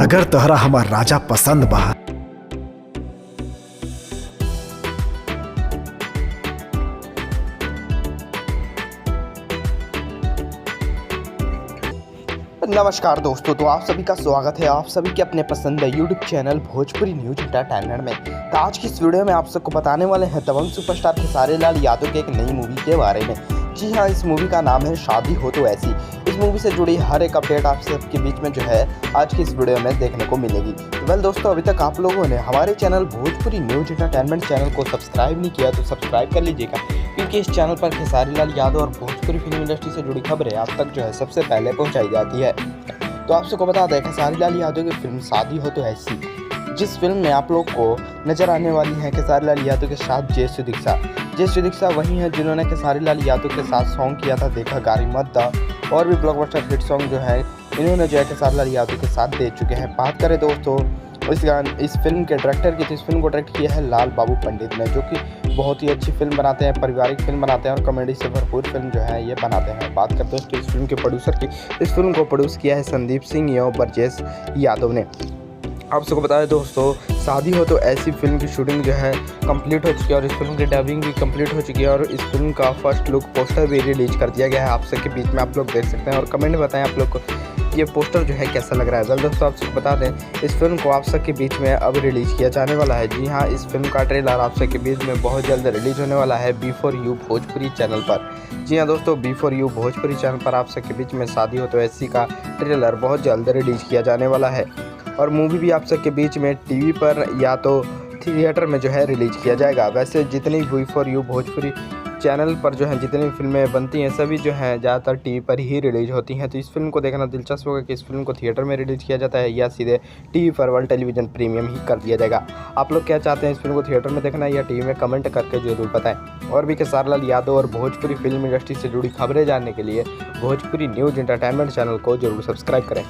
अगर तोहरा हमार राजा पसंद बा नमस्कार दोस्तों, तो आप सभी का स्वागत है आप सभी के अपने पसंद YouTube channel Bhojpuri news entertainment में। तो आज की इस वीडियो में आप सबको बताने वाले हैं दबंग सुपरस्टार खेसारी लाल यादव के एक नई मूवी के बारे में। जी हाँ, इस मूवी का नाम है शादी हो तो ऐसी। इस मूवी से जुड़ी हर एक अपडेट आप सबके बीच में जो है आज की इस वीडियो में देखने को मिलेगी। वेल दोस्तों, अभी तक आप लोगों ने हमारे channel Bhojpuri news entertainment channel को सब्सक्राइब नहीं किया तो सब्सक्राइब कर लीजिएगा, क्योंकि इस चैनल पर खेसारी लाल यादव और भोजपुरी फिल्म इंडस्ट्री से जुड़ी खबरें आप तक जो है सबसे पहले पहुंचाई जाती है। तो आप सबको बता दें, खेसारी लाल यादव की फिल्म शादी हो तो ऐसी, जिस फिल्म में आप लोग को नजर आने वाली है खेसारी लाल यादव के साथ जयश्री दीक्षा वही है जिन्होंने खेसारी लाल यादव के साथ सॉन्ग किया था देखा गारी मत दा, और भी ब्लॉकबस्टर हिट सॉन्ग जो है इन्होंने जो है खेसारी लाल यादव के साथ दे चुके हैं। बात करें दोस्तों इस फिल्म के डायरेक्टर की, तो इस फिल्म को डायरेक्ट किया है लाल बाबू पंडित ने, जो कि बहुत ही अच्छी फिल्म बनाते हैं, पारिवारिक फिल्म बनाते हैं और कॉमेडी से भरपूर फिल्म जो है ये बनाते हैं। बात करते हैं दोस्तों इस फिल्म के प्रोड्यूसर की, इस फिल्म को प्रोड्यूस किया है संदीप सिंह एवं ब्रजेश यादव ने। आप सबको बता दें दोस्तों, शादी हो तो ऐसी फिल्म की शूटिंग जो है कंप्लीट हो चुकी है और इस फिल्म की डबिंग भी कंप्लीट हो चुकी है और इस फिल्म का फर्स्ट लुक पोस्टर भी रिलीज कर दिया गया है। आप सबके बीच में आप लोग देख सकते हैं और कमेंट में बताएं आप लोग को ये पोस्टर जो है कैसा लग रहा है। वेल दोस्तों, आप सबको बता दें इस फिल्म को आप सबके बीच में अब रिलीज किया जाने वाला है। जी हाँ, इस फिल्म का ट्रेलर आप सबके बीच में बहुत जल्द रिलीज होने वाला है B4U भोजपुरी चैनल पर। जी हाँ दोस्तों, B4U भोजपुरी चैनल पर आप सबके बीच में शादी हो तो ऐसी का ट्रेलर बहुत जल्द रिलीज किया जाने वाला है और मूवी भी आप सबके बीच में टीवी पर या तो थिएटर में जो है रिलीज किया जाएगा। वैसे जितनी B4U भोजपुरी चैनल पर जो है जितनी फिल्में बनती हैं सभी जो हैं ज़्यादातर टीवी पर ही रिलीज होती हैं। तो इस फिल्म को देखना दिलचस्प होगा कि इस फिल्म को थिएटर में रिलीज किया जाता है या सीधे टीवी पर वर्ल्ड टेलीविज़न प्रीमियम ही कर दिया जाएगा। आप लोग क्या चाहते हैं, इस फिल्म को थिएटर में देखना है या टीवी में, कमेंट करके जरूर बताएं। और भी खेसारी लाल यादव और भोजपुरी फिल्म इंडस्ट्री से जुड़ी खबरें जानने के लिए भोजपुरी न्यूज एंटरटेनमेंट चैनल को जरूर सब्सक्राइब करें।